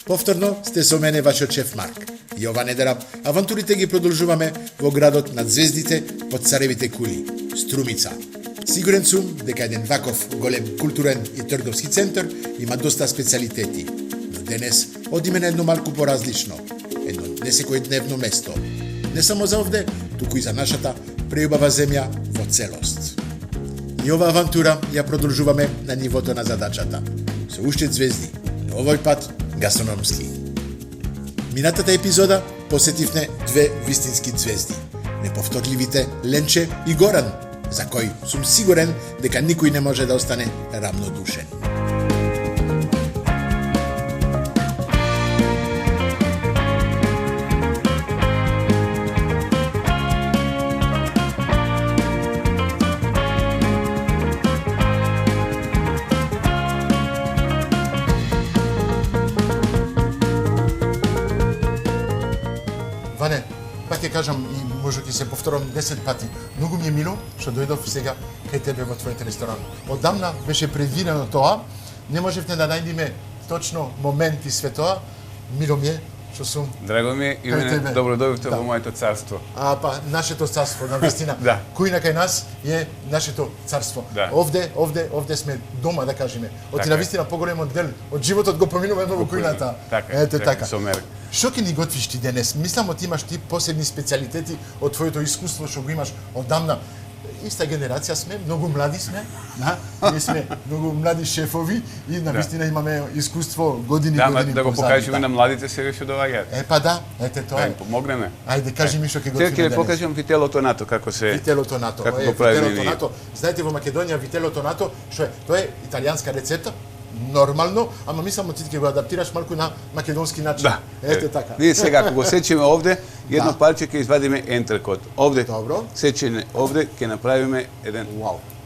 Повторно сте со мене вашиот шеф Марк. И ова недела авантурите ги продолжуваме во градот над звездите од царевите кули, Струмица. Сигурен сум дека еден ваков голем културен и трговски центар има доста специалитети. Но денес одиме на едно малку поразлично, едно несекојдневно место. Не само за овде, туку и за нашата преубава земја во целост. И ова авантура ја продолжуваме на нивото на задачата, со уште звезди, но овој пат гастрономски. Минатата епизода посетивме две вистински звезди, неповторливите Ленче и Горан, за кој сум сигурен дека никој не може да остане равнодушен. Ване, пак ќе кажам и може ќе се повторам 10 пати. Многу ми е мило што дојдов сега кај тебе во твојот ресторан. Одамна беше предвидено тоа, не можевте да најдеме точно момент и све тоа. Мило ми е што сум. Драго ми е и мене добро дојдовте во моето царство. Па нашето царство, на вистина. Да. Кој кај нас е нашето царство. Да. Овде сме дома, да кажеме. Оти на вистина поголемот дел од животот го поминуваме во кујната. Ете така. Што ќе ни готвиш ти денес? Мислам од имаш ти посебни специјалитети од твоето искуство што го имаш одамна. Иста генерација сме, многу млади сме, да? Ние сме многу млади шефови и на вистина имаме искуство години. Да го покажеме на младите сега што доаѓаат. Па да, ете тоа. Да им помогнеме. Ајде кажи ми што ќе готвиме денес. Ќе покажам вителото нато како се. Вителото нато. Како го правиме ние. Знаете во Македонија вителото нато што е? Тоа е италијанска рецепта. Нормално, ама мислам ти ќе го адаптираш малку на македонски начин. Да. Ете така. Ние сега ако го сечеме овде, едно парче ќе извадиме ентрекот. Овде. Добро. Сечене овде ќе направиме еден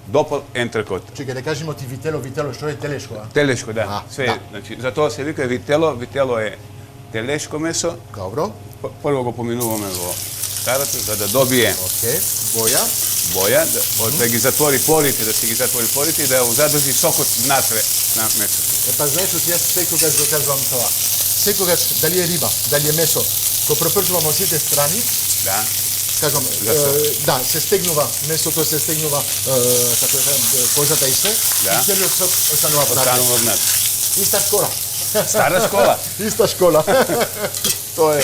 допол ентрекот. Чекај да кажеме ти витело што е телешко, а? Телешко, да. Све, значи за тоа се вика витело, витело е телешко месо. Добро. Прво го поминуваме во скарата за да добие боја, да ги затвори порите, да се ги затвори порите и да ја задржи сокот внатре на месото. Па знаеш што јас секогаш го кажувам тоа. Секогаш дали е риба, дали е месо, го пропржувам од сите страни. Да. Кажам, се стегнува месото, се стегнува како да кажам кожата и се, и целиот сок останува внатре. Иста школа. Стара школа. Иста школа. Тоа е.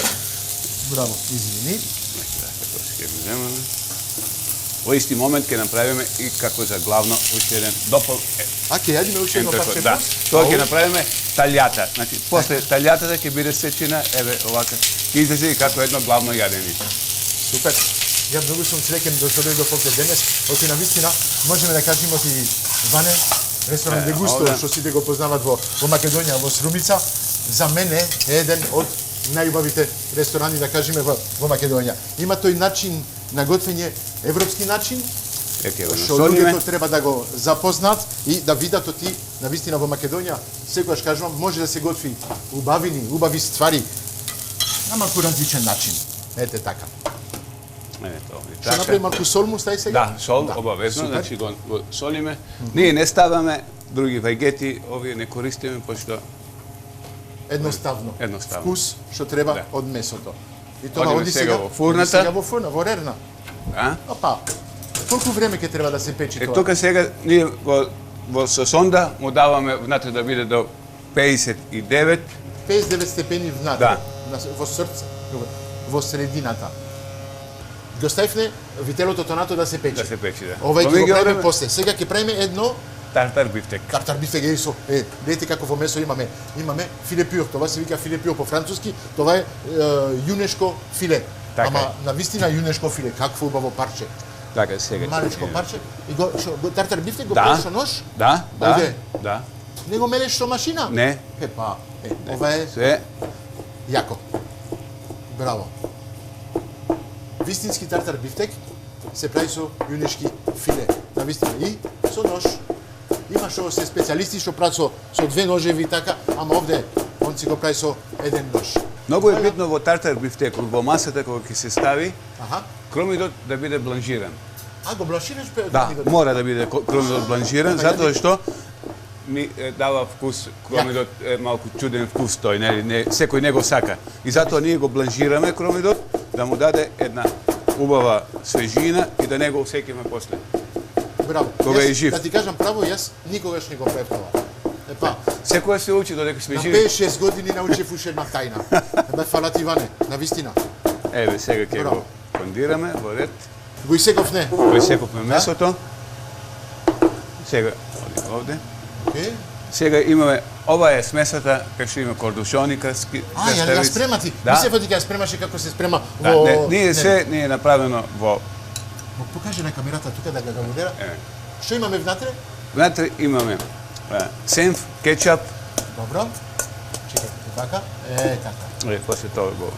Браво, извини. Во исти момент ќе направиме и како за главно уште еден допол. Ќе јадиме уште едно парче. Да. Тоа ќе направиме талјата. Значи после талјатата ќе биде сечена еве овака. Ќе излезе како едно главно јадење. Супер. Ја многу сум среќен што дојдов овде денес. Оти на вистина можеме да кажеме оти Ване ресторан Дегусто што сите го познаваат во Македонија, во Струмица, за мене е еден од најубавите ресторани, да кажеме, во Македонија. Има тој начин на готвење, европски начин, што луѓето треба да го запознат и да видат оти, на вистина во Македонија, секогаш кажувам, може да се готви убави ствари, на малку различен начин. Ете така. Што направи малку сол му стај сега? Да, сол, обавезно, значи го солиме. Ние не ставаме други вајгети, овие не користиме, пошто едноставно. Вкус што треба од месото. И тоа оди сега во фурната. Сега во фурна, во рерна. Да? Опа. Колку време ќе треба да се печи тоа? Тука сега ние во сонда му даваме внатре да биде до 59. 59 степени внатре. Во срце, во средината. Го ставивме вителото тонато да се печи. Да се печи, да. Ова ќе го правиме после. Сега ќе правиме едно тартар бифтек. Тартар бифтек е со. Видите како во месо имаме филе пюр, тоа се вика филе пюр по француски, тоа е јунешко филе. Ама на вистина јунешко филе, какво убаво парче. Така сега. Малечко парче и го тартар бифтек го правиш со нож? Да. Не го мелеш со машина? Не. Ова е све јако. Браво. Вистински тартар бифтек се прави со јунешки филе. На вистина и со нож. Има што се специјалисти што прават со две ножеви така, ама овде он си го прави со еден нож. Многу е битно во тартар бифтекот, во масата кога ќе се стави, кромидот да биде бланжиран. Го бланшираш пе? Да, мора да биде кромидот бланжиран, затоа што дава вкус, кромидот е малку чуден вкус тој, не секој не го сака. И затоа ние го бланжираме кромидот да му даде една убава свежина и да не го усекиме после. Браво. Кога е жив. Да ти кажам право, јас никогаш не го препнала. Епа, Секој се учи додека сме на живи. 5-6 години научив уште една тајна. Ебе, фала ти, Иване, навистина. Еве, сега ќе Браво. го кондираме во ред. Го исековне. Го исековме месото. Сега оди овде. Окей. Сега имаме, ова е смесата, кај што има кордушони, А, ја спрема ти. Да. Мислев ти ќе ја спремаше како се спрема Да, во... ние се не е направено во... Мо покаже на камерата тука да го модера. Еве. Што имаме внатре? Внатре имаме сенф, кетчап, Добро. Чекај, така. Така. после тоа го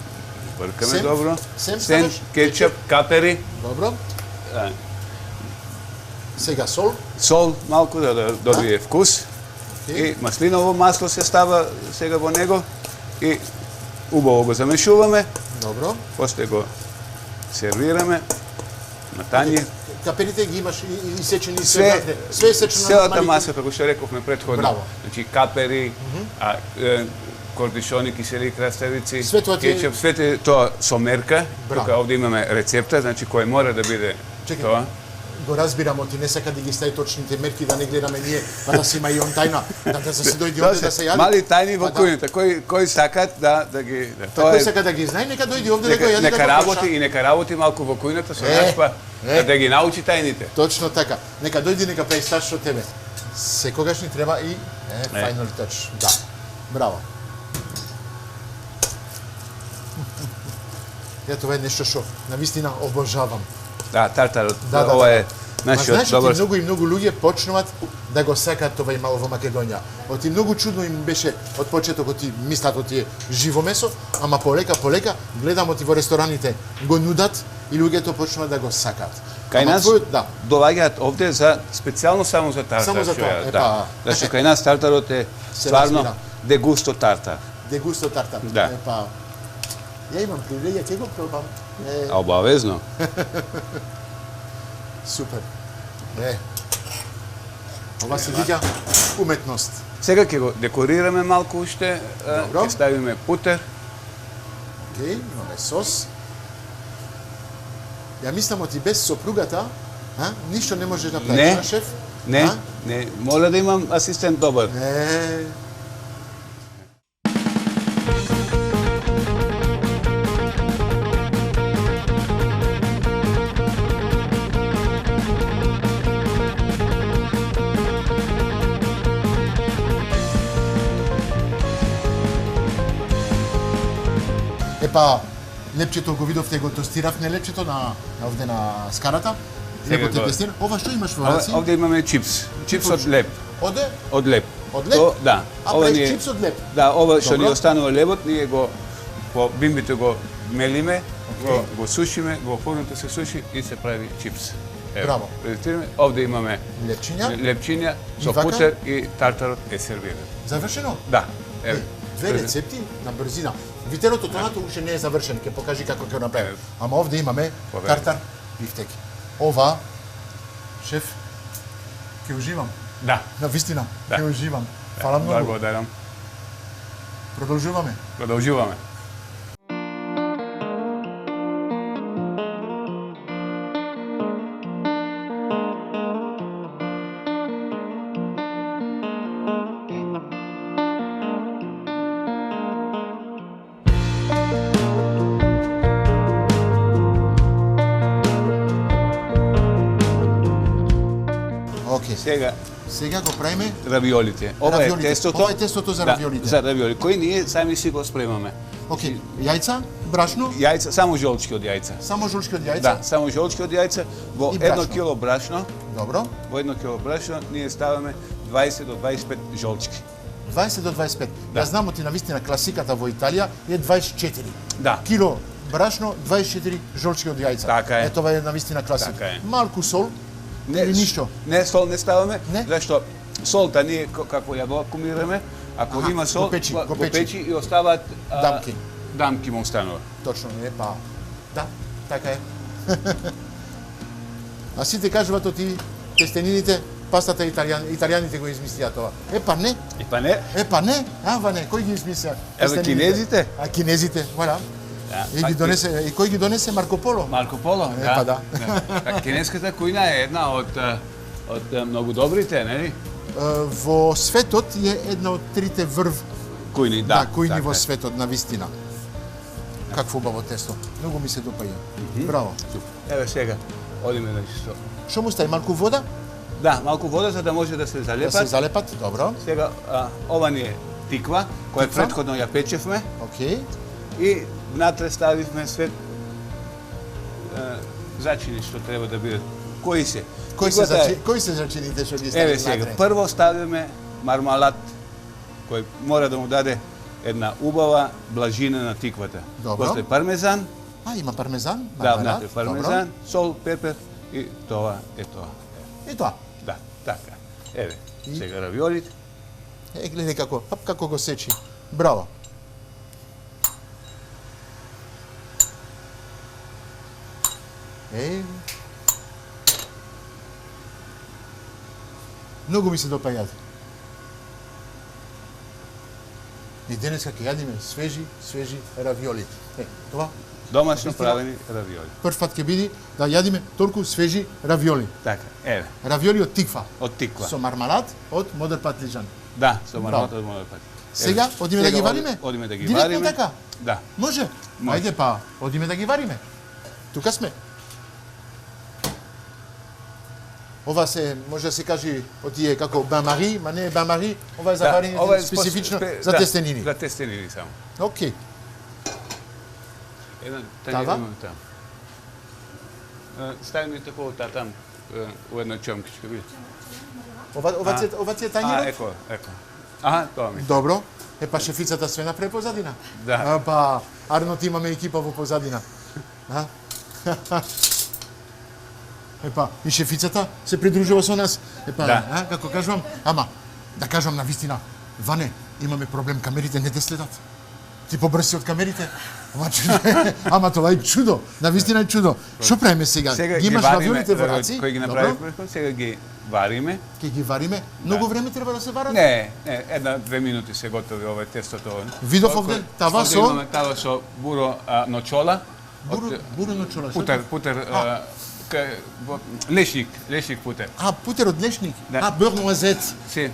збркаме Сенф? добро. Сенф Сенф, ставаш? кетчап, капери, Добро. а, Сега сол. сол малку да добие вкус. Окей. И маслиново масло се става сега во него и убаво го замешуваме, Добро. после го сервираме на тањир. Каперите ги имаш и сечени и Све, внатре. Све е сечено на целата мали- маса, како што рековме претходно. Браво. Значи капери, кордишони, кисели краставици, Све тоа ти е- кетчуп, свете тоа со мерка. Браво. Тука овде имаме рецепта, значи кој мора да биде Чекај. тоа. Го разбирам, ти не сака да ги стави точните мерки, да не гледаме ние, па да си има и он тајна, да се дојде овде да се јави. Мали тајни во Па да. кујната, кој сакат да ги... Па кој сака да ги знае, нека дојде овде да го јади Нека да го работи слуша. и нека работи малку во кујната со Е, нас, па е. да ги научи тајните. Точно така. Нека дојди, нека прави стаж со тебе. Секогаш ни треба и final touch. Да. Браво. Ја тоа е нешто што навистина обожавам. Да, тартарот, Да, ова да. е Ма нашиот знаеш, добар... ти многу и многу луѓе почнуваат да го сакаат ова и мало во Македонија. Оти многу чудно им беше од почетокот и мислат оти е живо месо, ама полека гледам оти во рестораните го нудат и луѓето почнуваат да го сакаат. Кај Ама нас твојот- да. доаѓаат овде за специјално само за тартар. Само за што тоа, ја- епа. да. Зашто кај нас тартарот е Се стварно разбира. дегусто тартар. Дегусто тартар. Да. Епа, ја имам привилегија, ќе го пробам. А обавезно. Супер. Ова се вика уметност. Сега ќе го декорираме малку уште, Добро. ќе ставиме путер. Океј, имаме сос. Ја мислам оти без сопругата, ништо не можеш да правиш, Не. а, шеф? Не, А? не, мора да имам асистент добар. Не. Епа, лепчето го видовте, го тостиравме лепчето на овде на скарата. Сега Лепо ти го- тестира. Ова што имаш во раци? Овде имаме чипс. Чипс од леп. Оде? Од леп. Од леп? Да. А Ова правиш ни е- чипс од леп? Да, ова што ни Добро. останува лебот, ние го по бимбите го мелиме, Океј. го сушиме, во фурното се суши и се прави чипс. Браво. Презентираме. Овде имаме Лепчиња? лепчиња со вака? путер и тартарот е сервиран. Завршено? Да. Еве. Две рецепти на брзина. Витерото тонато уште не е завршен, ќе покажи како ќе го направи. Еве. Ама овде имаме Повери. тартар бифтек. Ова, шеф, ќе уживам. Да. На вистина, Да. ќе уживам. Фала многу. Благодарам. Продолжуваме. Продолжуваме. Океј. Сега го правиме Равиолите. Ова е Равиолите. тестото. Ова е тестото за равиолите. Да, за равиоли, кои ние сами си го спремаме. Океј, јајца, брашно, Јајца, само жолчки од јајца. само жолчки од јајца. Да, само жолчки од јајца. Во И 1 брашно. кило брашно, Добро. во 1 кило брашно ние ставаме 20 до 25 жолчки. 20 до 25. Да. Ја знам оти на вистина класиката во Италија е 24. Да. Кило брашно, 24 жолчки од јајца. Така е. Тоа е на вистина класика. Така е. Малку сол, или ништо. Не, сол не ставаме, Не? зашто солта ние како ја го акумулираме, ако Аха, има сол, го печи, го печи. печи и оставаат Дамки. Дамки му останува. Точно, па. Да, така е. А сите кажуваат оти тестенините Пастата италијаните го измислија тоа. Епа не, Ване, кој ги измисля? Еве кинезите. А кинезите, voilà. И кој ги донесе Марко Поло? Марко Поло, Епа да. Кинеската кујна е една од многу добрите, нели? Во светот е една од трите врв Кујни, кујни во светот, на вистина. Какво убаво тесто. Многу ми се допаѓа. Браво. Еве сега, одиме да чисто. Што му стави, малку вода? Да, малку вода за да може да се залепат. Да се залепат, добро. Сега, ова ни е тиква, која претходно ја печевме. Океј. И внатре ставивме све зачини што треба да бидат. Кои се? Кои се зачините што ги стави Еве сега, прво ставиме мармалад, кој мора да му даде една убава блажина на тиквата. Добро. После пармезан. Има пармезан? Да, внатре пармезан, сол, пепер и тоа е тоа. И тоа? Да, така. Еве, сега равиолите. Гледај како го сечи. Браво. Многу ми се допаѓаат. И денеска ќе јадиме свежи равиоли. Това Домашно правени равиоли. прв пат ќе биде да јадиме толку свежи равиоли. Така, еве. Равиоли од тиква. Од тиква. Со мармалад од модер патлиџан. Да, со мармалад од модер патлиџан. Сега одиме да ги вариме? Одиме да ги Директно вариме. така? Да. Може? Ајде па, одиме да ги вариме. Тука сме. Ова се, може да се каже, отие како бан-мари, ма не е бан-мари, ова е за варење специфично за тестенини. За тестенини само. Океј. Еден Тава? тањер имаме таму. Ставиме такова там, у една чомкичка, видите. Ова ти е тањерот? Еко. Аха, тоа ми. Добро. Епа шефицата све напре позадина. Да. Па, Арнот имаме екипа во позадина. Епа, и шефицата се придружува со нас. Епа, Да. како кажувам, ама, да кажам на вистина, Ване, имаме проблем, камерите не те следат. Ти побрси од камерите. Ама тоа е чудо, на вистина е чудо. Што правиме сега? Ги имаш равиолите во раци? Кој ги направи прекон, сега ги вариме. Ќе ги вариме. Многу време треба да се варат? Не, 1-2 минути се готови ова тестото. Видов овде тава со? Имаме тава со буро ночола. Буро ночола. Путер, лешник путер. Путер од лешник? Да. Бер нуазет. Си.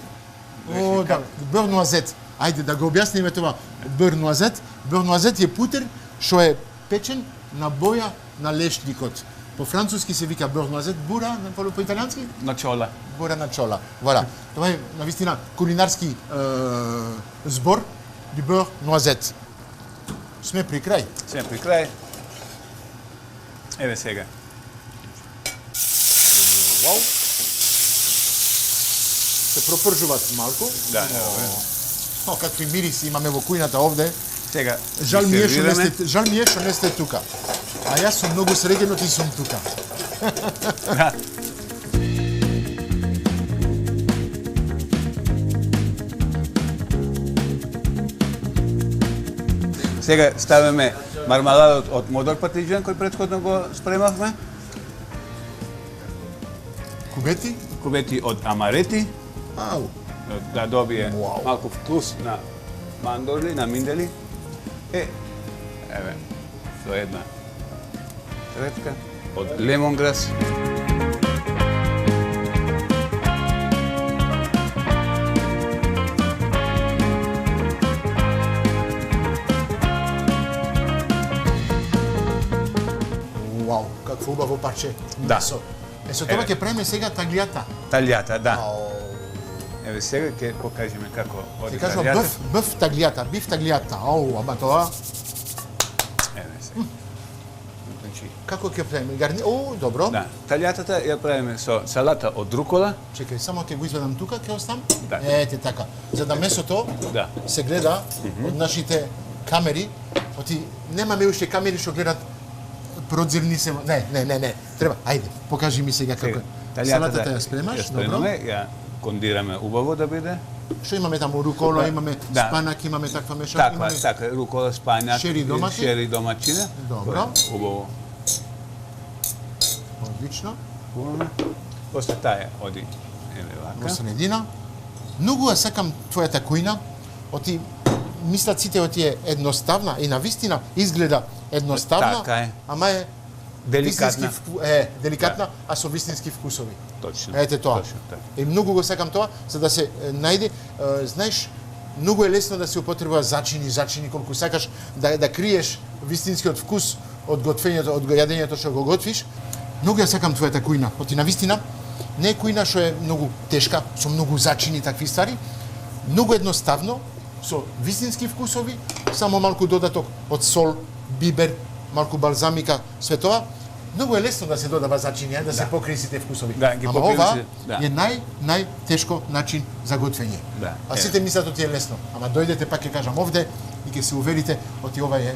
О, да, бер нуазет. Ајде да го објасниме тоа. Бер нуазет. Бер нуазет е путер што е печен на боја на лешникот. По француски се вика бер нуазет, бура, по италијански? Ночола. Бура на чола. Voilà. Тоа е навистина кулинарски збор ди бер нуазет. Сме при крај. Сме при крај. Еве сега. Вау. Се пропржуваат малку. Да, еве. О, какви мириси имаме во кујната овде. Сега Жал ми е што не сте тука. А јас сум многу среќен ти сум тука. Да. Сега ставаме мармаладот од модер патлиџан кој претходно го спремавме. Кубети? Кубети од амарети, Ау. да добие Вау. малку вкус на мандорли, на миндели. Еве, со една трепка од лемонграс. Вау, какво убаво парче. Да. Месо. Со тоа ќе правиме сега таглијата. Талијата, да. Ау. Еве сега ќе покажеме како оди Ти кажува талијата. биф таглијата, биф таглијата. Ау, ама тоа Еве сега. Значи, како ќе правиме? О, добро. да, талијатата ја правиме со салата од рукола. Чекај, само ќе го изведам тука, ќе оставам. Да. Ете така. За да месото Да. се гледа од нашите камери. Оти немаме уште камери што гледат продзирни се. Не. Треба. Ајде, покажи ми сега како. Салатата ја спремаш, ја спремаме, ја кондираме убаво да биде. Што имаме таму? Рукола, имаме Да. спанак, имаме таква мешавина. Така, рукола, спањак, Шери домати? шери домачина. Добро. Убаво. Одлично. Куваме. После таа оди Еде во средина. Многу ја сакам твојата кујна. Оти мислат сите оти е едноставна и навистина изгледа едноставна, Така е. ама е Деликатна. вистински деликатна, а со вистински вкусови. Точно. Ете тоа. Точно, така. И многу го сакам тоа, за да се најде, знаеш, многу е лесно да се употребува зачини колку сакаш да криеш вистинскиот вкус од готвењето, од јадењето што го готвиш. Многу ја сакам твојата кујна. Оти навистина не е кујна што е многу тешка, со многу зачини и такви ствари. Многу едноставно, со вистински вкусови, само малку додаток од сол, бибер, малку балзамика, све тоа. Многу е лесно да се додава зачини, да се покрие сите вкусови. Да, ги Ама покрие ова се, да. е најтешко начин за готвење. Да, А сите мислат оти е лесно. Ама дојдете, пак ќе кажам овде и ќе се уверите, оти ова е.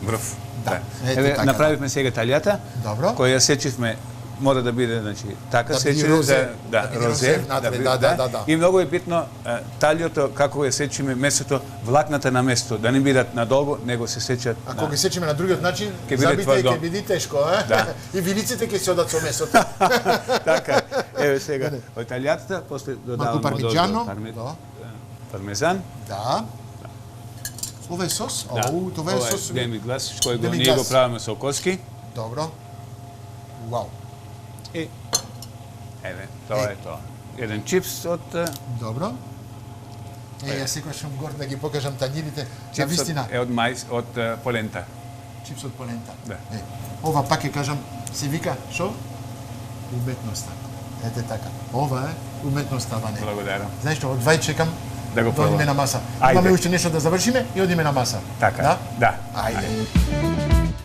Врв. Да. Ете Еве, така, направивме сега талјата, Добро. која ја сечивме, мора да биде, значи, така Да биде сечена, розе, да, да биде розе, розе внатре, да. И многу е битно талјото, како ја сечиме месото, влакната на место, да не бидат надолго, него се сечат. Ако ги сечеме на другиот начин, Ќе биде забите тврдо. ќе биде тешко, е? Да. И вилиците ќе се одат со месото. Така, еве сега, од талјатата, после додаваме пармиджано, да. Пармезан. Да. Ова е сос? Да. Оу, тоа е сос. демиглас, кој го Демиглас. ние го правиме со коски. Добро. Вау. И еве, тоа е тоа. Еден чипс од Добро. Јас секогаш сум горд да ги покажам тањирите. На чипсот вистина, е од мајс, од полента. чипс од полента. Да. Ова пак ќе кажам, се вика, шо? Уметноста. Ете така. Ова е уметноста, Ване. Благодарам. Знаеш што, од вај чекам Да го да одиме пробам. на маса. Ајде. Имаме уште нешто да завршиме и одиме на маса. Така, Да? да. Ајде.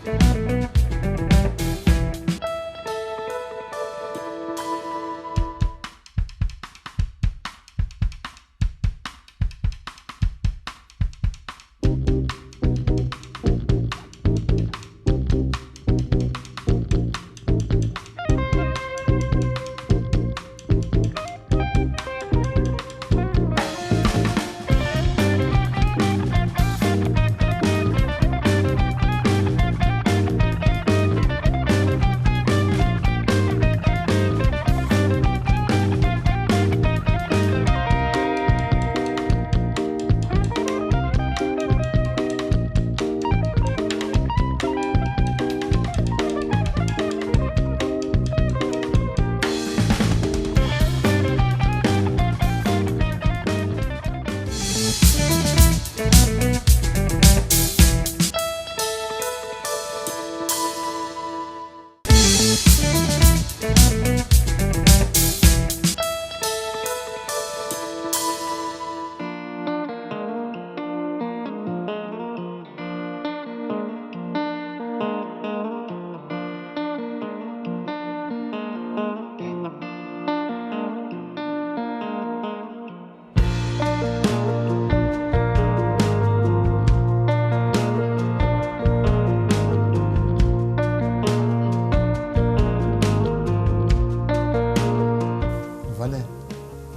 Вале,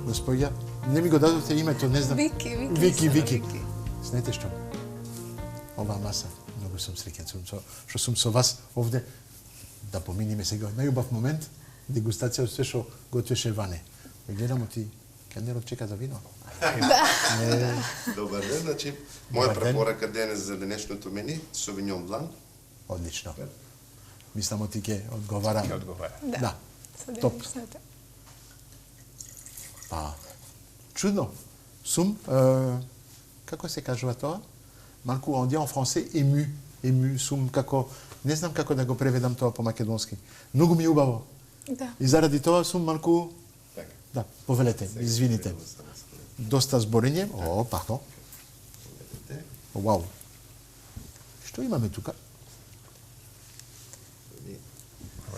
господја, не ми го дадовте името, не знам. Вики. Знаете што? Оваа маса, многу сум среќен што сум со вас овде да поминиме сега најубав момент, дегустација од све што готвеше Ване. Гледам оти келнерот чека за вино. Добар ден, значи, моја препорака денес за денешното мени, Совиньон Блан. Одлично. Мислам оти ќе одговара. Ќе одговара. Да. Топ. Па, чудно. Сум, како се кажува тоа? Малку, on dit en français, ému, сум како, не знам како да го преведам тоа по македонски. Многу ми е убаво. Да. И заради тоа сум малку, Така. да, повелете, извините. Доста зборење. О, пардон. Вау. Што имаме тука?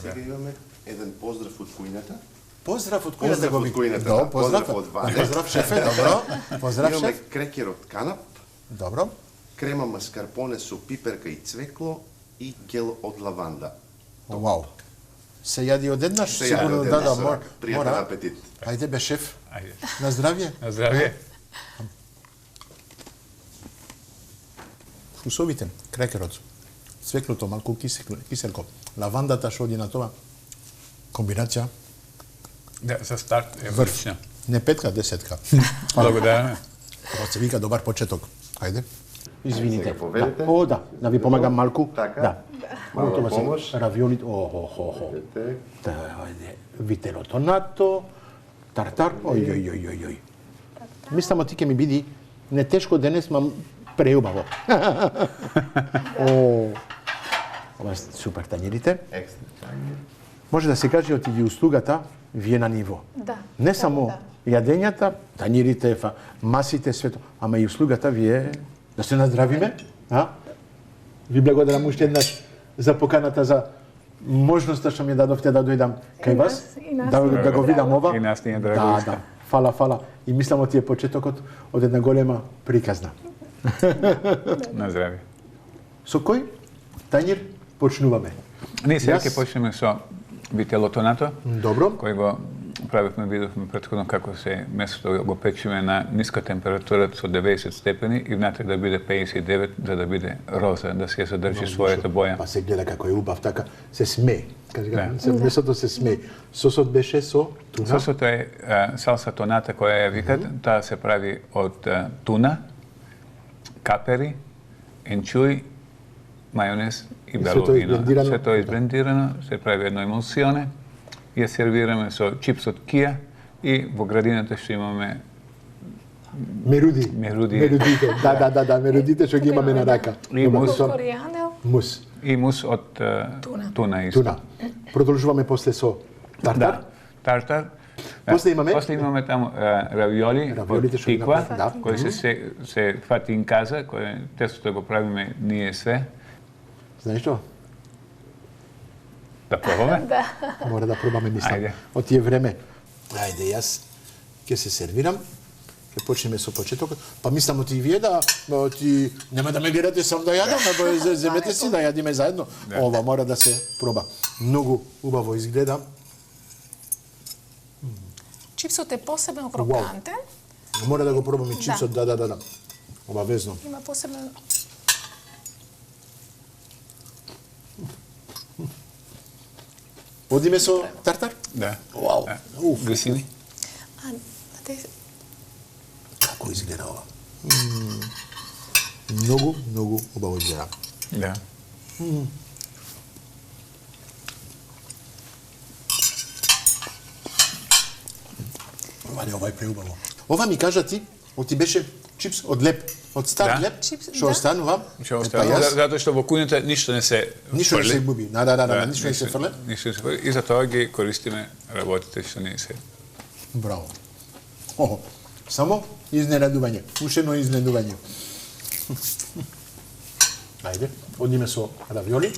Сега имаме еден поздрав од кујната. Поздрав од Поздрав кујната го од вика. кујната, Да, да, поздрав. поздрав од Ване. Поздрав шефе, добро. Поздрав Имаме шеф. крекер од канап, Добро. крема маскарпоне со пиперка и цвекло и гел од лаванда. Вау. Се јади одеднаш, Се јади сигурно одеднаш, да, да, пријатен мора. апетит. Ајде бе шеф. Ајде. На здравје. На здравје. Вкусовите, крекерот, цвеклото, малку киселко, лавандата што оди на тоа, комбинација, Да, за старт е отлично. Не петка, десетка. Благодаря. Това се вика добар почеток. Ајде. Извините. Сега поведете. О, да ви помагам малку. Така. Да. Мала Това помош. се равиолите. Охо. Видите. Ајде. Витело тонато, тартар. Ој. Мислам, ти ќе ми биди не тешко денес, мам преубаво. Ова супер тањерите. Екстра чајник. Може да се каже оти ги услугата ви е на ниво. Да. Не само јадењата, тањерите, масите, свето, ама и услугата ви е да се наздравиме, а? Ви благодарам уште еднаш за поканата, за можноста што ми дадовте да дојдам кај вас, и нас да ни е го видам драго. ова. И нас ни е драго. Да. Фала. И мислам оти е почетокот од една голема приказна. На здравје. Со кој тањер почнуваме? Ние сега Јас- ќе почнеме со вителото нато, Добро. кој го правевме, видовме претходно како се месото го печиме на ниска температура со 90 степени и внатре да биде 59 за да биде роза, да се задржи својата боја. Па се гледа како е убав, така се смее. Кажи Да. месото се смее. Сосот беше со туна. Сосото е салса тоната која ја викат, таа се прави од туна, капери, енчуи, мајонез и све тоа бело вино. изблендирано? Се тоа е изблендирано, се прави едно емулсионе, ја сервираме со чипс од кија и во градината што имаме Меруди. Меруди. Мерудите. Да, мерудите што ги имаме на рака. И мус. Со Коријандел. мус. и мус од туна исто. Туна. Продолжуваме после со тартар. Да, тартар. После имаме? После имаме таму равиоли Равиолите од што ги тиква, направи, да. кои се фати ин каза, кој тестото го правиме ние све. Знаеш што? Да пробаме? Да. Мора да пробаме, мислам. Ајде. Од тие време. Ајде, јас ќе се сервирам. Ќе почнеме со почетокот. Па мислам оти и вие да ти нема да ме гледате сам да јадам, а земете си да јадиме заедно. Да. Ова мора да се проба. Многу убаво изгледа. Чипсот е посебно крокантен. Мора да го пробам и чипсот, да. Обавезно. Има посебно... Одиме со тартар? Да. Вау. Да. Уф. Грисини? А, те... Како изгледа ова? Многу убаво изгледа. Да. Ова е преубаво. Ова ми кажа ти, оти беше чипс од леп, од стар Да. леп, Чипс, што да. останува. Што Па остава? јас Затоа што во куњата ништо не се ништо не фрли. се губи. Да, ништо не се фрле. Ништо не се фрли. И затоа ги користиме работите што не се. Браво. Охо, само изненадување, уште едно изненадување. Ајде, одиме со равиоли.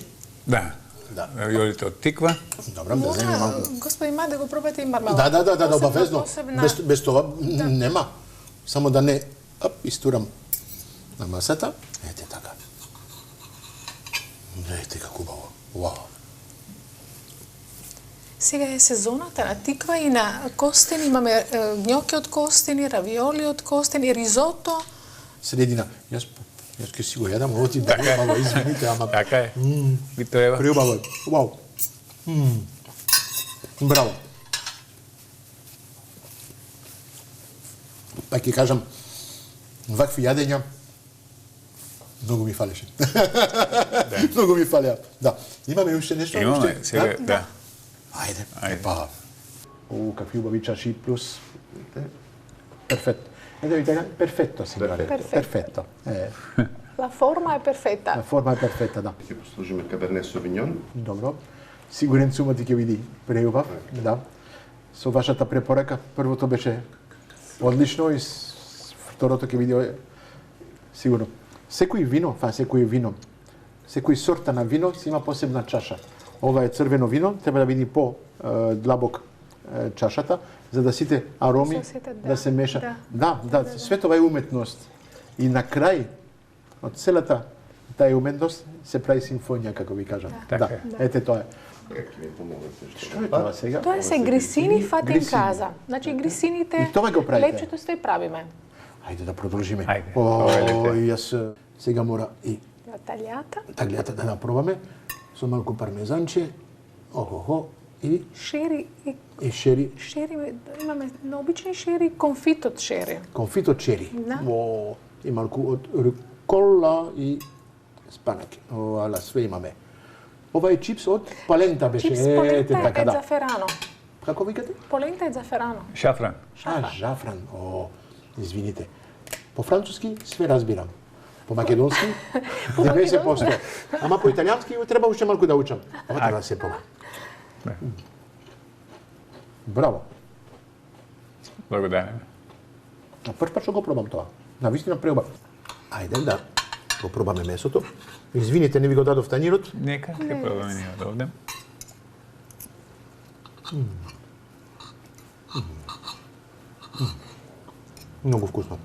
Да. Да. Равиолите од тиква. Добро, да земе малку. Мора, господин Мар, да го пробате и мармелада. Да, обавезно. Посебна... Без тоа нема. Само да не истурам на масата. Ете така. Ете како убаво. Вау. Сега е сезоната на тиква и на костени. Имаме њоки од костени, равиоли од костени, ризото. Средина. Јас ќе си го јадам, ово ти да Така е. убаво, извините, ама Така е. Ви треба. преубаво е. Вау. Браво. Па ќе кажам, вакви јадења многу ми фалеше. Многу ми фалеа. Да. Имаме уште нешто? Имаме Уште? сега, да. Ајде. Па. Какви убави чаши плюс. Перфетто. Да ви кажам, перфетто, сигурно. Перфетто. La forma е перфета. La forma è perfetta, да. Ќе послужиме Каберне Совиньон. Добро. Сигурен сум ти ќе види преубав, да. Со вашата препорака, првото беше одлично и второто ќе види сигурно. Секој вино, секој сорта на вино си има посебна чаша. Ова е црвено вино, треба да види по длабок чашата, за да сите ароми да се меша. Да, све тоа е уметност. И на крај од целата таа уметност се прави симфонија, како ви кажам. Да, ете тоа е. Ќе ми помогнете што. Што е тоа сега? Тоа се грисини фатин Грисини. каза. Значи грисините, И тоа го правите? лепчето сте правиме. Ајде да продолжиме. Ајде, Ој, јас сега мора и Таљата. таглијата да напробаме со малку пармезанче. Охо, И Шери шери, имаме обични шери и конфит од шери. конфит од чери. Да. И малку од рукола и спанаки. Ала све имаме. Ова е чипс од палента беше. Чипс полента така, е да. заферано. Како викате? Полента е заферано. Шафран. Жафран. Извините. По француски све разбирам. По македонски 90%. Ама по италијански треба уште малку да учам. Ама треба да се пога. Браво. Благодарен. А прв пат што го пробам тоа. Навистина преубав. Ајде да го пробаме месото. Извините, не ви го дадов тањирот. Нека ќе пробаме ние од овде. Многу вкусно.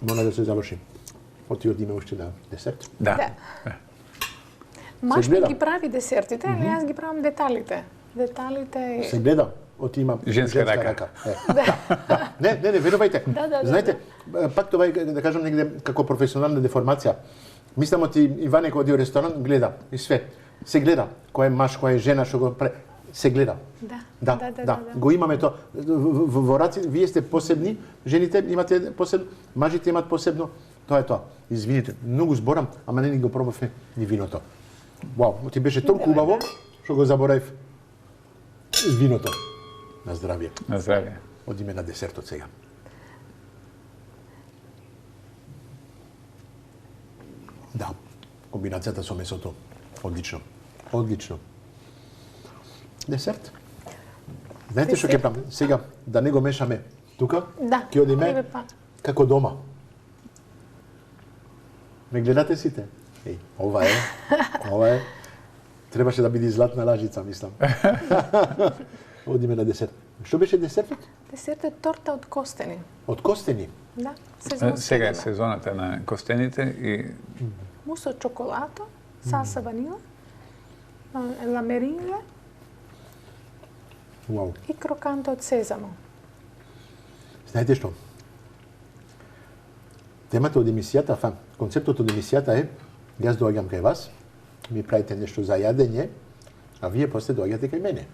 Мора да се заврши. Отиот има уште на десерт. Да. Маш гледа. ги прави десертите, али јас ги правам деталите. Деталите Се гледа, оти има Женска рака. Да. Не, верувајте. Да. Знаете, пак тоа е, да кажам, негде како професионална деформација. Мислам оти Иване кој оди во ресторан, гледа и све. Се гледа кој е маж, кој е жена, што го прави. Се гледа. Да. Го имаме тоа. Во раци, вие сте посебни, жените имате посебно, мажите имат посебно. Тоа е тоа. Извините, многу зборам, ама не ни го пробавме ни виното. Вау, ти беше толку убаво, што го заборавив. Виното. На здравје. На здравје. Одиме на десертот сега. Да, комбинацијата со месото, одлично. Одлично. Десерт. Знаете што ќе правам? Сега, да не го мешаме тука, Да, ќе одиме еве па. како дома. Ме гледате сите? Еј, ова е. Требаше да биде златна лажица, мислам. Одиме на десерт. Што беше десертот? Десерт е торта од костени. Од костени. Да, сезонски. Сега е идеме. сезоната на костените и Мус од чоколато, салса ванила, ламеринје Вау. и кроканта од сезамо. Знаете што? Темата од емисијата, концептот од емисијата е, јас доаѓам кај вас, ми правите нешто за јадење, а вие после доаѓате кај мене.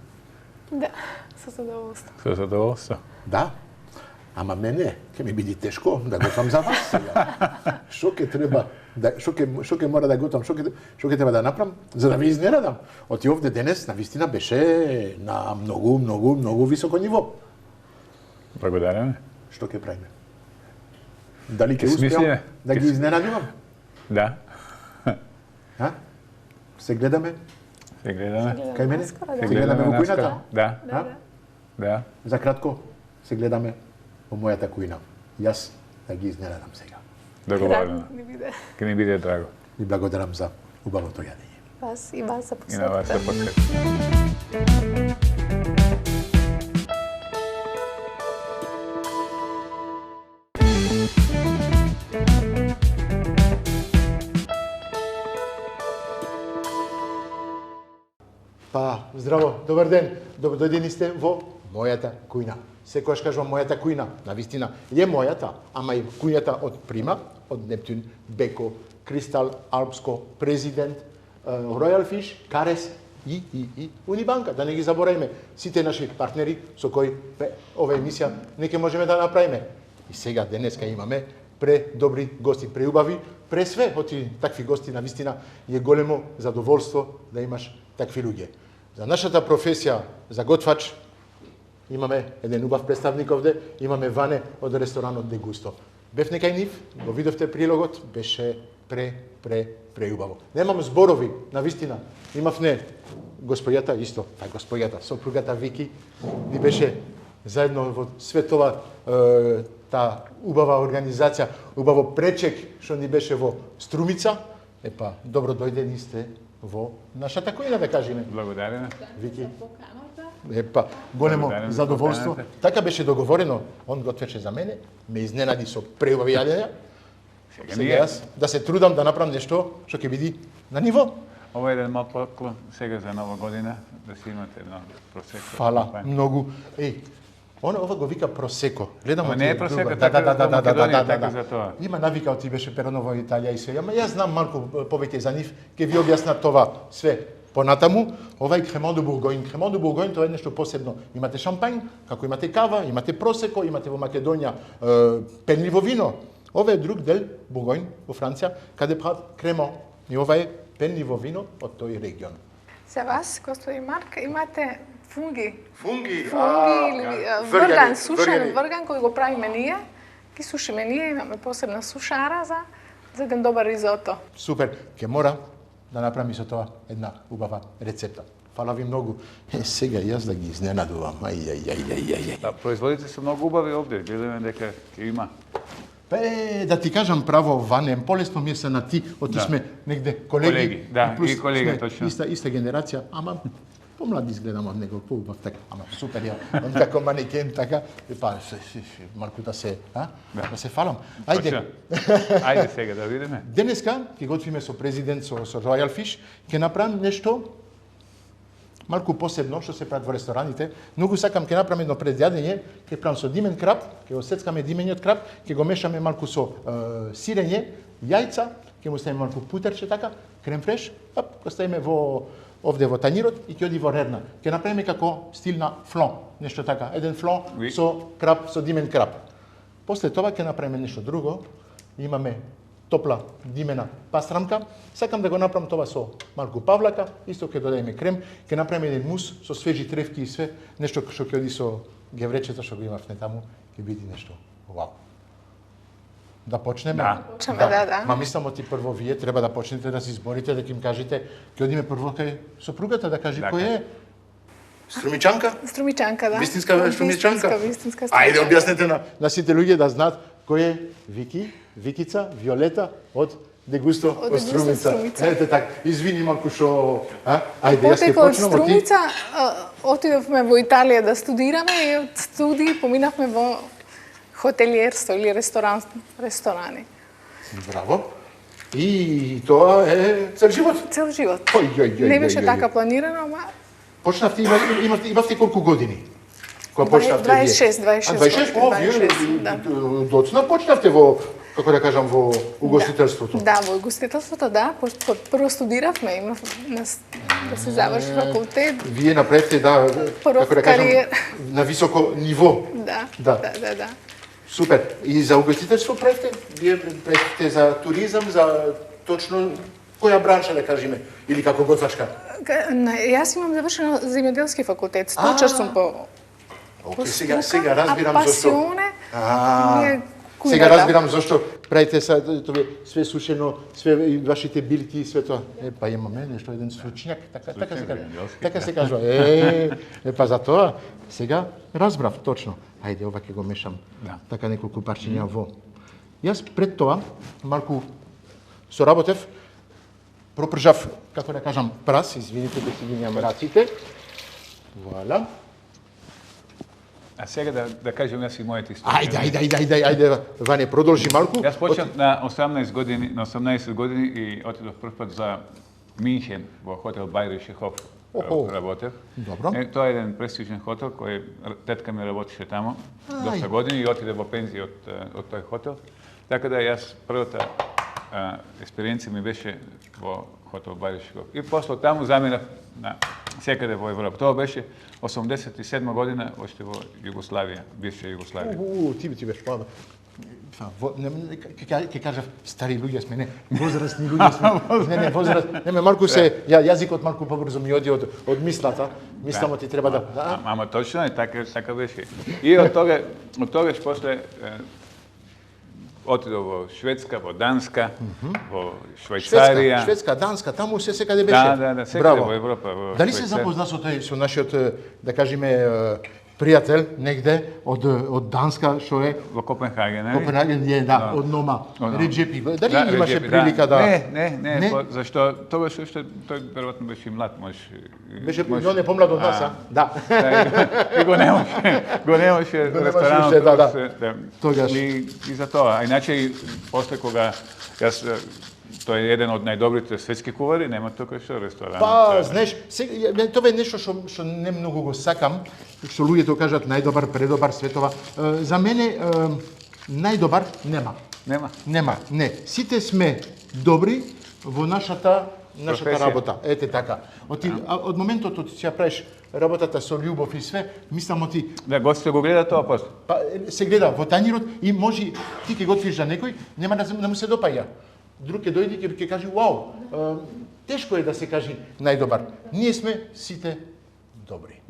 Да, со задоволство. со задоволство. Да, ама мене ќе ми биде тешко да готвам за вас сега. Што ќе треба, што ќе мора да готвам, што ќе треба да направам за да ви изненадам. Оти овде денес навистина беше на многу високо ниво. Благодарен. Што ќе правиме? Дали ќе Смислиме. успеам да ги изненадувам? Да. А? Се гледаме Се гледаме. кај мене? Наскоро, Се да. гледаме во наскоро. кујната? Да. А? Да. За кратко се гледаме во мојата кујна. Јас да ги изненадам сега. Договорено. Драго ни биде. Ке ни биде драго. Ви благодарам за убавото јадење. Вас и вас за И на вас посетата. да посетите. Па, здраво, добар ден. Дојдени сте во мојата кујна. Секогаш кажувам мојата кујна, навистина е мојата, ама и кујната од Прима, од Нептун, Беко, Кристал, Алпско, Президент, Ројал Фиш, Карес и Унибанка. Да не ги забораваме сите наши партнери со кои ова емисија не ќе можеме да направиме. И сега денеска имаме предобри гости, преубави, пресве оти такви гости, навистина е големо задоволство да имаш такви луѓе. За нашата професија за готвач имаме еден убав представник овде, имаме Ване од ресторанот Дегусто. Бевме кај нив, го видовте прилогот, беше преубаво. Немам зборови, навистина. Имавме господјата исто, господјата, сопругата Вики, ни беше заедно во светова таа убава организација, убаво пречек што ни беше во Струмица. Епа, добро дојдени сте во нашата кујна, да кажеме. Благодарен. Вики. Епа, големо Благодарен за задоволство. поканата. Така беше договорено, он готвеше за мене, ме изненади со преубави јадења. Сега Сега ние, јас да се трудам да направам нешто што ќе биде на ниво. ова е еден мал поклон сега за нова година, да си имате едно просеко. Фала многу. Еј, ова го вика просеко. Гледам Ама оти не е друга. просеко, така во Македонија, така за тоа. Има навика оти беше пероно во Италија и све. Ама јас знам малку повеќе за нив, ќе ви објаснат това све. Понатаму, ова е кремон до Бургојн. Кремон до Бургојн тоа е нешто посебно. Имате шампањ, како имате кава, имате просеко, имате во Македонија пенливо вино. Ова е друг дел Бургојн во Франција, каде прават кремон. И ова е пенливо вино од тој регион. За вас, господин Марк, имате фунги. Фунги, Или врган, сушен врган кој го правиме ние. Ги сушиме ние, имаме посебна сушара за еден добар ризото. Супер, ке мора да направи со тоа една убава рецепта. Фала ви многу. Сега јас да ги изненадувам. Ај. Да, производите се многу убави овде, гледаме дека ќе има. Да ти кажам право, Ване, полесно ми е се на ти, сме негде колеги. Да, и колеги, точно. Иста генерација, ама помлади изгледам од него, поубав така, ама супер ја, он како манекен така, па малку да се фалам. Ајде. Ајде сега да видиме. Денеска ќе готвиме со президент со Royal Fish, ќе направам нешто малку посебно што се прават во рестораните. Многу сакам ќе направам едно предјадење, ќе правам со димен крап, ќе го сецкаме димениот крап, ќе го мешаме малку со сирење, јајца, ќе му ставиме малку путерче така, крем фреш, го ставиме овде во тањирот и ќе оди во рерна. Ќе направиме како стил на флон, нешто така, еден флон со крап, со димен крап. После тоа ќе направиме нешто друго. Имаме топла димена пастрамка. Сакам да го направам тоа со малку павлака, исто ќе додадеме крем, ќе направиме еден мус со свежи тревки и све, нешто што ќе оди со гевречето што го имавме таму, ќе биде нешто вау. Да почнеме? Да. Ма мислам оти прво вие треба да почнете да се изборите, да им кажете, ќе одиме прво кај сопругата да каже кој е. Струмичанка? Струмичанка, да. Вистинска струмичанка? Вистинска Ајде, објаснете на сите луѓе да знаат кој е Вики, Викица, Виолета од Дегусто од Струмица. Ете така, извини малку шо, ајде јас ќе почнам. почнам од Струмица отидовме во Италија да студираме и од студии поминавме во хотелиерство или ресторани. Браво. И тоа е цел живот. Цел живот. Не беше така планирано, ама почнавте, имавте колку години? Кога почнавте 26. Да. Доцна почнавте во, како да кажам, во угостителството. Да, во угостителството, да. Прво студиравме, имав да се заврши факултет. Вие направите, да, како да кажам, на високо ниво. Да. Супер. И за угостителство правите? Вие правите за туризам, за точно која бранша, да кажеме, или како готвачка? Јас имам завршено земјоделски факултет, сточар сум по сега разбирам зашто. Сега разбирам зашто правите све сушено, све вашите билки и све тоа. Па имаме нешто еден стручњак, така се кажува. Па за тоа сега разбрав точно. Ајде, ова ќе го мешам. Така неколку парчиња во. Јас пред тоа малку соработев, пропржав, како да кажам, прас, извините да си гинјам раците. Вуаля. А сега да кажем јас и моите истории. Ајде, Ване, продолжи малку. Јас почнав на 18 години и отидов прв пат за Минхен во хотел Байриш Хоф. Работев. Добро. Тоа е еден престижен хотел кој тетка ми работеше тамо доста години и отиде во пензија од тој хотел. Така да јас првата експериенција ми беше во хотел Байриш Хоф. И после таму заминав на секаде во Европа. Тоа беше 87 година, уште во Југославија, бивша Југославија. Ти беше па. Ќе кажав стари луѓе сме, не, возрастни луѓе сме. Не, возраст. Не, малку се јазикот малку побрзо ми оди од мислата. Мислам ти треба да. Ама точно е, така беше. И од тогаш после отидов во Шведска, во Данска, во Швајцарија. Шведска, Данска, таму се секаде беше. Да, секаде во Европа, во Дали се запозна со нашиот, да кажеме, пријател негде од Данска, што е во Копенхаген, нели? Копенхаген е, да, од Нома. Реджепи. Дали имаше прилика да... Не, зашто тогаш уште тој веројатно беше млад, може. Беше не помлад од нас, да. И го немаше ресторанот. Тогаш. И за тоа. А иначе после кога јас тој е еден од најдобрите светски кувари, нема тука што ресторан. Па, знаеш, тоа е нешто што не многу го сакам, што луѓето кажат најдобар, предобар, светова. За мене најдобар нема. Нема. Не. Сите сме добри во нашата нашата Професија. работа. Ете така. Од моментот од ќе правиш работата со љубов и све, мислам ти Да, гостите го гледаат тоа после. па се гледа во тањирот и може ти ќе готвиш за некој, нема да му се допаѓа. Друг ќе дојде и ќе каже вау, тешко е да се каже најдобар. Ние сме сите добри.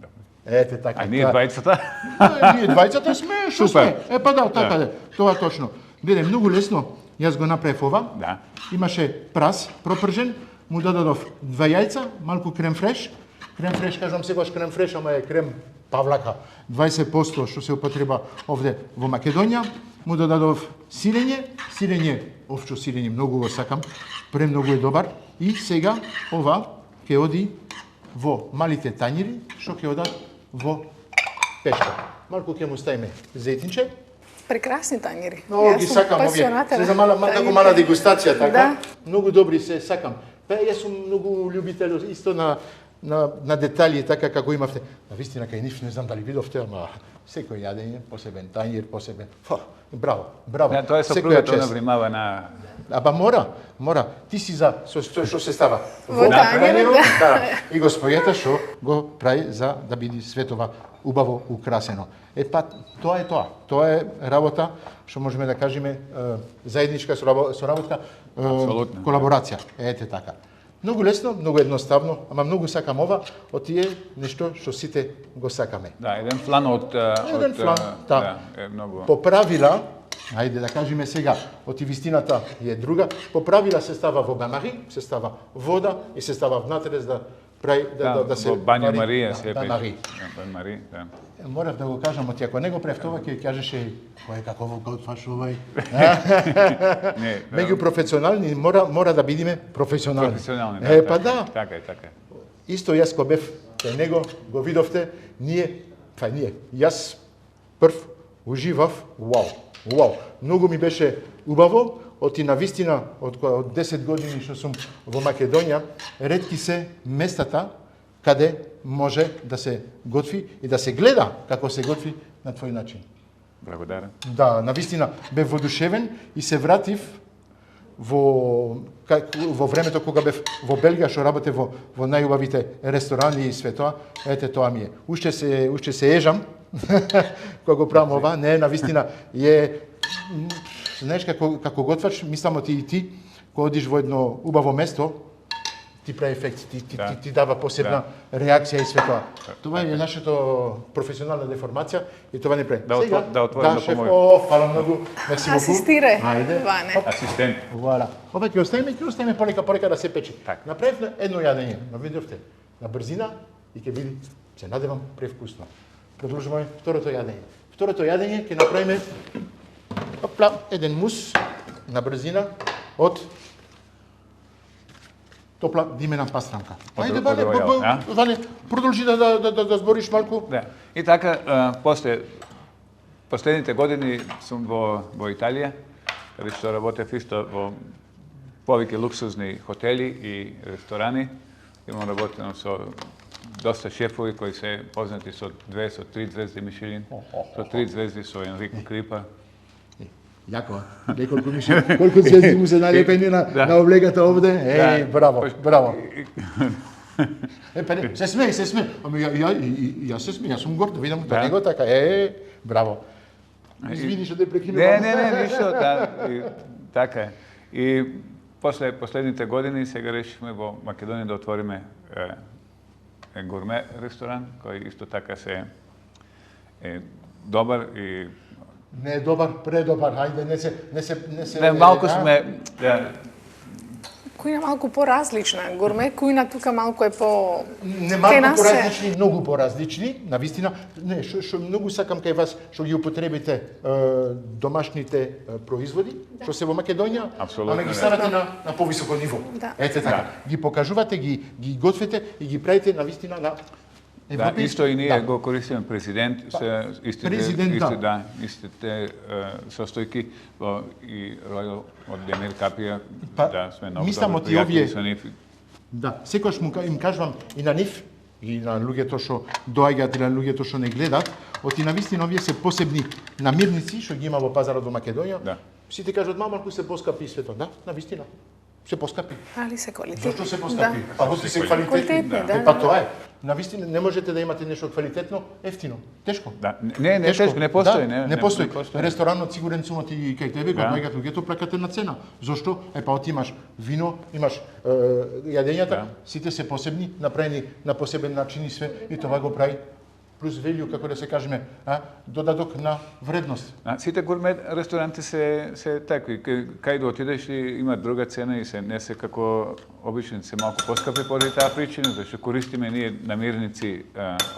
Ете така. А ние двајцата? Ние двајцата сме, што Супер. сме? Па да, така е. Тоа точно. Гледај, многу лесно. Јас го направив ова. Да. Имаше прас пропржен, му дадов 2 јајца, малку крем фреш. Крем фреш, кажам секогаш крем фреш, ама е крем Павлака. 20% што се употреба овде во Македонија. Му дадов сирење, овчо сирење, многу го сакам, премногу е добар. И сега ова ќе оди во малите тањири, што ќе одат во пешка. Малку ќе му ставиме зејтинче. Прекрасни тањири. Много ги сакам овие. Se за како мала дегустација така. Да. Многу добри се сакам. Па јас сум многу љубител исто на детали така како имавте. Навистина кај нив не знам дали видовте, ама секој јадење, посебен тањир, посебен. Браво, браво. Да, тоа е Секоја сопругата чест. внимава на... Аба мора. Ти си за што се става Во тањирот, да. И господјата што го прави за да биде светова убаво украсено. Па тоа е тоа. Тоа е работа што можеме да кажеме заедничка соработка, Апсолутно. колаборација. Ете така. Многу лесно, многу едноставно, ама многу сакам ова, од тие нешто што сите го сакаме. Да, еден флан од... Еден флан, да, е многу... По правила, ајде да кажеме сега, од вистината е друга, по правила се става во бамари, се става вода и се става внатре да прави да се во Бања вари- Марија да, се бамари. Бања Марија, да. Морав да го кажам, оти ако не го правев тоа, ќе кажеше кој како го готваш овај. Не, Меѓу професионални мора да бидеме професионални. професионални, Па да. Така е, така е. Исто јас кога бев кај него, го видовте, јас прв уживав, вау. Многу ми беше убаво, оти на вистина од 10 години што сум во Македонија, ретки се местата каде може да се готви и да се гледа како се готви на твој начин. Благодарам. Да, на вистина бев воодушевен и се вратив во времето кога бев во Белгија, што работев во најубавите ресторани и све тоа. Ете тоа ми е. Уште се ежам кога го правам ова. Не, на вистина знаеш како готваш, мислам и ти кога одиш во едно убаво место, ти прави ефект, ти дава посебна реакција и све тоа. Това е нашето професионална деформација и това не прави. Да отворим да шеф, помогам. фала многу. Мерси боку. Асистирај, Ајде. Ване. Асистент. Вуала. Ова ќе оставиме полека да се пече. Така. Направивме едно јадење, но видовте, на брзина и ќе биде, се надевам, превкусно. Продолжуваме второто јадење. Второто јадење ќе направиме еден мус на брзина од топла димена пастрамка. Ајде, Ване, продолжи да збориш малку. Да. И така, после последните години сум во Италија, каде што работев исто во повеќе луксузни хотели и ресторани. Имам работено со доста шефови кои се познати со 2, со 3 звезди Мишелин, со 3 звезди со Енрико Крипа. Јако, колку звезди му се налепени на облегата овде. Браво. Се смеј. Ами јас се смеј, јас сум горд да видам до него така. Браво. Извини што те прекинувам. Не, ништо, да. Така е. И после последните години сега решивме во Македонија да отвориме гурме ресторан, кој исто така е добар и Не е добар, предобар, ајде, не се... Не, малку сме... Кујна малку поразлична. Гурме кујна тука малку е по... Не малку поразлични, многу поразлични, на вистина. Не, што многу сакам кај вас, што ги употребите домашните производи, што се во Македонија, ама ги ставате на повисоко ниво. Ете така, ги покажувате, ги готвите и ги правите на вистина на... Да, исто и ние го користиме президент, истите состојки и Ројал од Демир Капија, да сме многу добри пријатели со нив. Да, секојаш им кажувам и на нив, и на луѓето што доаѓаат и на луѓето што не гледаат, оти на вистина овие се посебни намирници што ги има во пазарот во Македонија. Да. Сите кажат, малку се поскапи и свето. Да, на вистина. се поскапи. Ali se kvalitetni. Защо се поскапи? Па роти се квалитетни. Квалитетни, да. Па тоа е. Навистина не можете да имате нешто квалитетно ефтино. Тешко. Да. Не тешко, не постои. Да, не постои. Ресторанот сигурен сумот и кај тебе, кога доаѓаат луѓето плакате на цена. Зошто? Па оти имаш вино, имаш јадењата, сите се посебни, направени на посебен начин и све, и тоа го прави плюс велју, како да се кажеме, додаток на вредност. Сите гурмет ресторанти се такви. Кај да отидеш и има друга цена и не се како обично се малку поскапи поради таа причина, зашто користиме ние намирници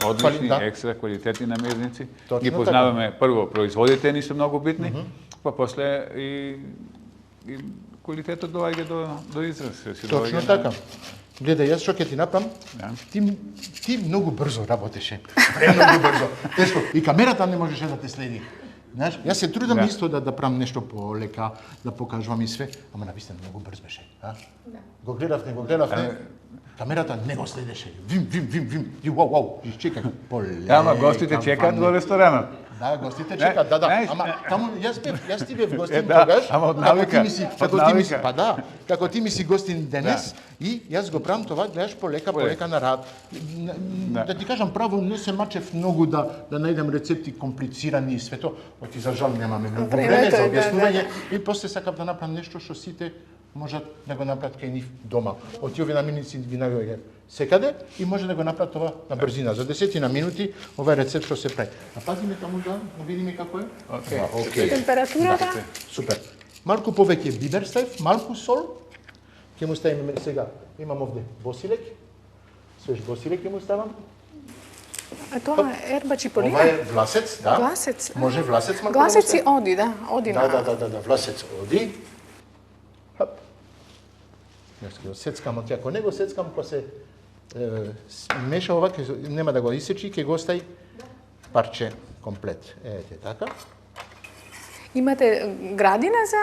одлични, екстра квалитетни намирници. Ги познаваме прво производите ни се многу битни, па после и квалитетот доаѓа до израз. Точно така. Гледај, јас што ќе ти направам, ти многу брзо работеше. Премногу брзо. Тешко. И камерата не можеше да те следи. Знаеш, јас се трудам исто да правам нешто полека, да покажувам и све, ама навистина многу брз беше. Го гледавте, камерата не го следеше. Вим, и вау, изчеках полека. Ама гостите чекаат во ресторанот. Да, гостите чекаат, да. Ама таму јас ти бев гостин Да, тогаш. ама од навика. Па да, како ти ми си гостин денес и јас го правам тоа, гледаш полека на рад. Да ти кажам право, не се мачев многу да најдем рецепти комплицирани и свето, оти за жал немаме многу време за објаснување и после сакав да направам нешто што сите можат да го направат кај нив дома. Оти овие намирници ги наоѓаат секаде и може да го направат тоа на брзина. За 10 минути ова е рецепт што се прави. А пазиме таму да видиме како е. Окей. Температурата? Супер. Малку повеќе бибер ставив, малку сол. Ќе му ставиме сега. Имам овде босилек. Свеж босилек ќе му ставам. А тоа е ерба чиполина? Ова е власец, да. Власец. Може власец малку. Власец и оди, да. Оди на. Да, власец оди. Хоп. Јас ќе го сецкам, ако не го сецкам, па се меша ова, нема да го исечи, ќе го остави парче комплет. Ете така. Имате градина за...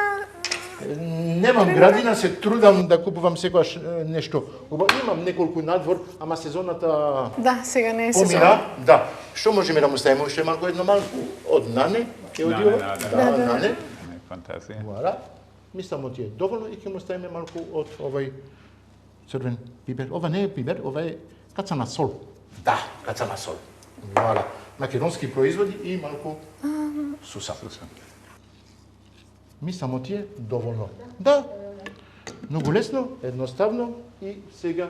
Немам градина, се трудам да купувам секогаш нешто. Имам неколку надвор, ама сезоната Да, сега не е сезон. помина. Да. Што можеме да му ставиме уште малку од нане? Ќе оди ова? Да, нане. Фантазија. Вуала. Мислам оти е доволно и ќе му ставиме малку од овој црвен пипер. Ова не е пипер, ова е кацана сол. Да, кацана сол. Вуала. Македонски производи и малку суса. Мислам оти е доволно. Да. Многу лесно, едноставно и сега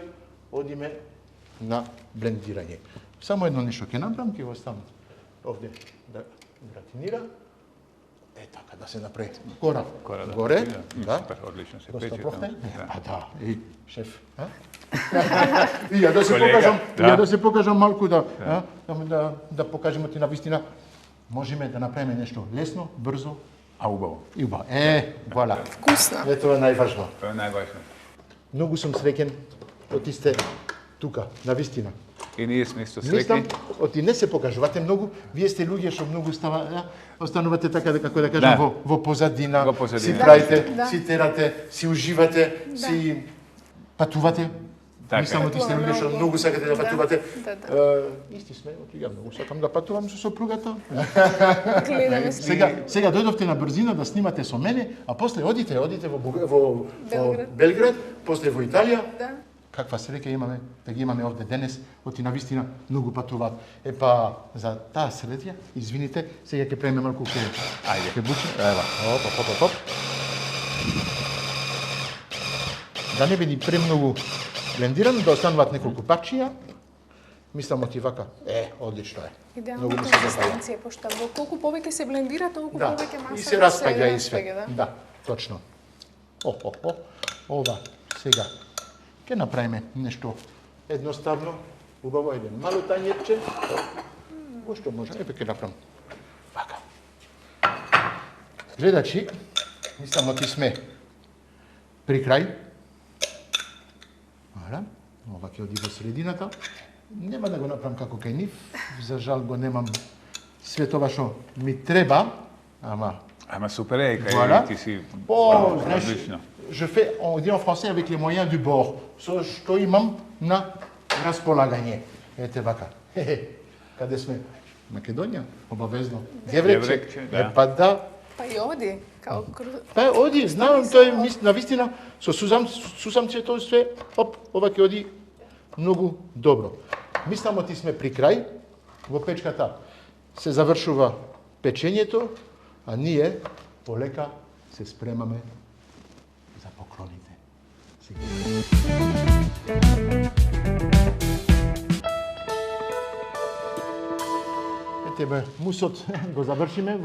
одиме на блендирање. Само едно нешто ќе направам, ќе го ставам овде да гратинира. Така да се направи кора горе. Да. Супер, одлично се Доста пече. профтен. Да. А да, и шеф. И ја да се покажам малку да покажеме ти на вистина можеме да направиме нешто лесно, брзо, А убаво. и убаво. Вуала. Вкусно. Тоа е најважно. Тоа е најважно. Многу сум среќен оти сте тука, на вистина. И ние сме исто Мислам, среќни. оти не се покажувате многу, вие сте луѓе што многу останувате така како да кажам во позадина, си правите, си терате, си уживате, си патувате. Мислам, оти сте луѓе што многу сакате да патувате. Исти сме, оти ја многу сакам да патувам со сопругата. Гледаме се. Сега дојдовте на брзина да снимате со мене, а после одите во Белград, после во Италија. Каква среќа имаме да ги имаме овде денес, оти на вистина многу патуваат. За таа среќа, извините, сега ќе правиме малку ќе бучи. Ева, оп. Да не биде премногу блендиран, да остануваат неколку парчиња. Мислам оти вака. Одлично е. Идеална консистенција, пошто колку повеќе се блендира, толку повеќе маса и се распаѓа и све. Да, точно. Ова, сега ќе направиме нешто едноставно, убаво, еден мало тањерче. Што може, ќе направам вака. Гледачи, мислам оти сме при крај. Ова ќе оди во средината. Нема да го направам како кај нив. За жал го немам све тоа што ми треба, Ама супер е, кај ти си одлично. Je fais, on dit en français, avec les moyens du bord. Со што имам на располагање. Ете вака. Каде сме? Македонија, обавезно. Геврекче. Да. Па да, Pa i ovdje, kao Па оди, знам, тој на вистина со сузамче тоа све, оп, оваќе оди многу добро. Мислам оти сме при крај, во печката се завршува печењето, а ние полека се спремаме за поклоните. Ете мусот го завршихме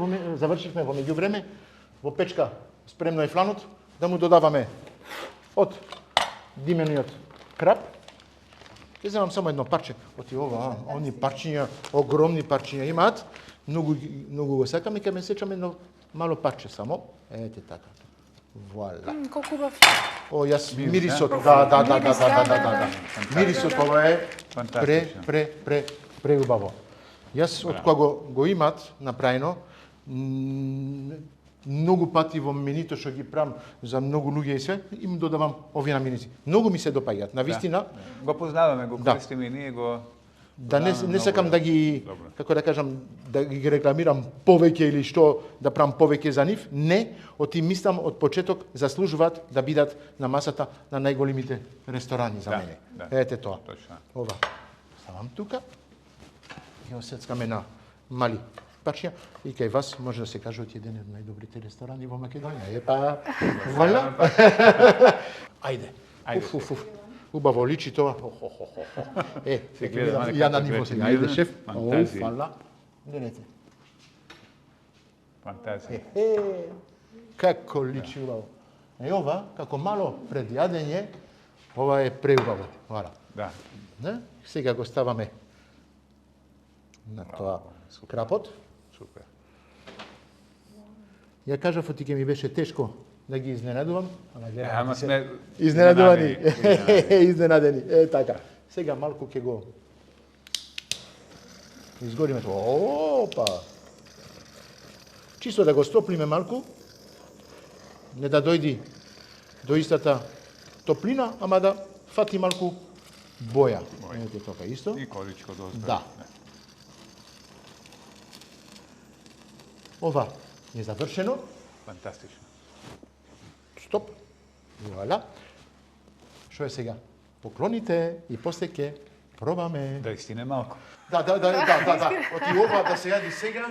во меѓувреме. Во печка спремно е фланот, да му додаваме од димениот крап. Ќе земам само едно парче. Оти ова, они парчиња, огромни парчиња имаат. Многу го сакаме, ќе ме сечаме едно мало парче само. Ете така. Вуала. колко убав. О, јас мирисот, да. Мирисот ова е преубаво. Јас од кога го имат направено, многу пати во менито што ги правам за многу луѓе и све, им додавам овие намириси. Многу ми се допаѓаат. На вистина, Го познаваме, го користиме и ние го... да не сакам да ги, како да кажам, да ги рекламирам повеќе или што да правам повеќе за нив. Не, оти мислам од почеток заслужуваат да бидат на масата на најголемите ресторани за мене. Ете тоа. Точно. Ова. Ставам тука. Ги осецкаме на мали парчиња и кај вас може да се каже оти еден од најдобрите ресторани во Македонија. Епа, валя. Ајде. Уф. Убаво личи тоа. Се гледа, ја на ниво сега. Ајде, шеф. Фантазија. Фала. Гледате. Фантазија. Како личи убаво. И ова, како мало пред јадење, ова е преубаво. Вала. Да. Не? Сега го ставаме на тоа крапот. Супер. Ја кажав, оти ке ми беше тешко да ги изненадувам, Ама сме изненадувани. Изненадени. Така. Сега малку ќе го изгориме тоа. Опа. Чисто да го стоплиме малку, не да дојди до истата топлина, ама да фати малку боја. Ете тоа исто. И коричко доста. Да. Ова е завршено. Фантастично. Стоп. Вуаля. Што е сега? Поклоните и после ќе пробаме. Да истине малко. Да. Оти ова да се јади сега,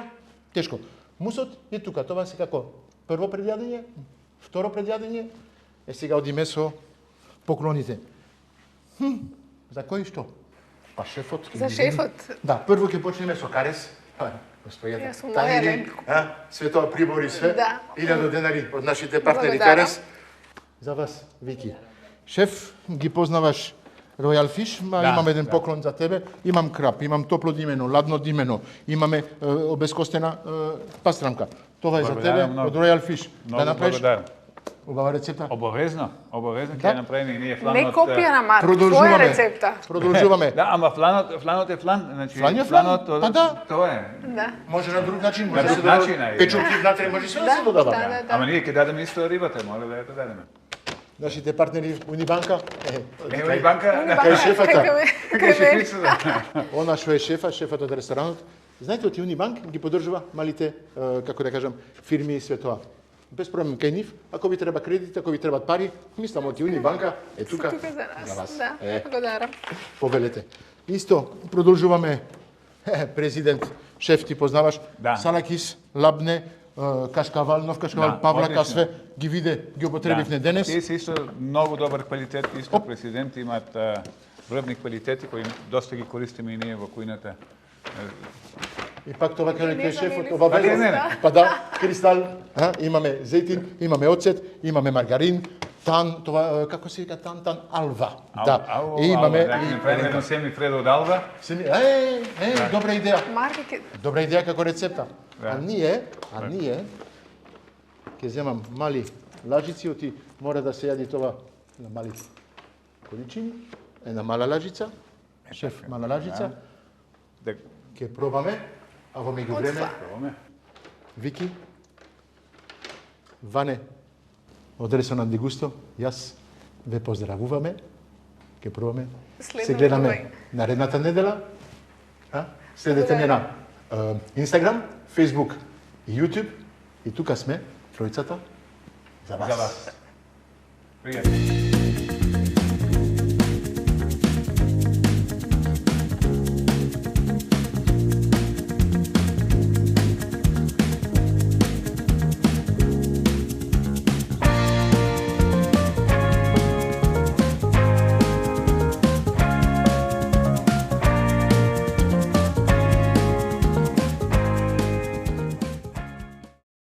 тешко. Мусот е тука, тоа се како прво предјадење, второ предјадење, сега одиме со поклоните. За кој што? Па шефот. За шефот. Да, прво ќе почнеме со карес. Господјата. Јас сум лојален. Све тоа прибори све. Да. 1000 денари од нашите партнери Благодарам. карес. За вас, Вики. Шеф, ги познаваш Royal Fish, имам еден поклон за тебе. Имам крап, имам топло димено, ладно димено, имаме обескостена пастрамка. Тоа е за тебе од Royal Fish. Да направиш убава рецепта. Обовезно ќе направиме и ние фланот. Не копија на Марко, твоја рецепта. Продолжуваме. Да, ама фланот е флан, значи Флан е флан? Па да. Тоа е. Да. Може на друг начин, може На да друг се додава начин, ајде. печурки внатре, може све да се додава. Да. Ама ние ќе дадеме исто рибата, моля да ја дадеме. Нашите партнери Унибанка, Ева и банка, кај шефата. кај шефица. Она што е шефот од ресторанот. Знаете, оти Унибанк ги поддржува малите, како да кажам, фирми и све тоа. Без проблем кај нив, ако ви треба кредит, ако ви требаат пари, мислам оти Унибанка е тука Тука за нас. вас. Да, благодарам. Повелете. Исто, продолжуваме. Президент, шеф ти познаваш, Да. Салакис, Лабне, Кашкавал, Нов Кашкавал, Да, Павлака, одлично. све ги виде, ги употребивме денес. Тие се исто многу добар квалитет, исто президенти имаат врвни квалитети кои доста ги користиме и ние во кујната. И пак тоа кај Не знам шефот, или ова не, беше. не. Па да, кристал, имаме зејтин, имаме оцет, имаме маргарин, тан, тоа како се вика тан алва. Да. И имаме Да, ќе направиме едно семи Фредо од алва. добра идеја. Марко, Добра идеја како рецепта. Да. А ние ќе земам мали лажици, оти мора да се јади тоа на мали количини, една мала лажица, шеф мала лажица, Да ќе пробаме, а во меѓувреме, пробаме. Вики, Ване, од ресторант Дегусто, јас ве поздравуваме, ќе пробаме, се Следно гледаме пробај. наредната недела, следете ме на Инстаграм, Фейсбук и Јутуб, И тука сме, тројцата, за вас. За вас. Пријатно.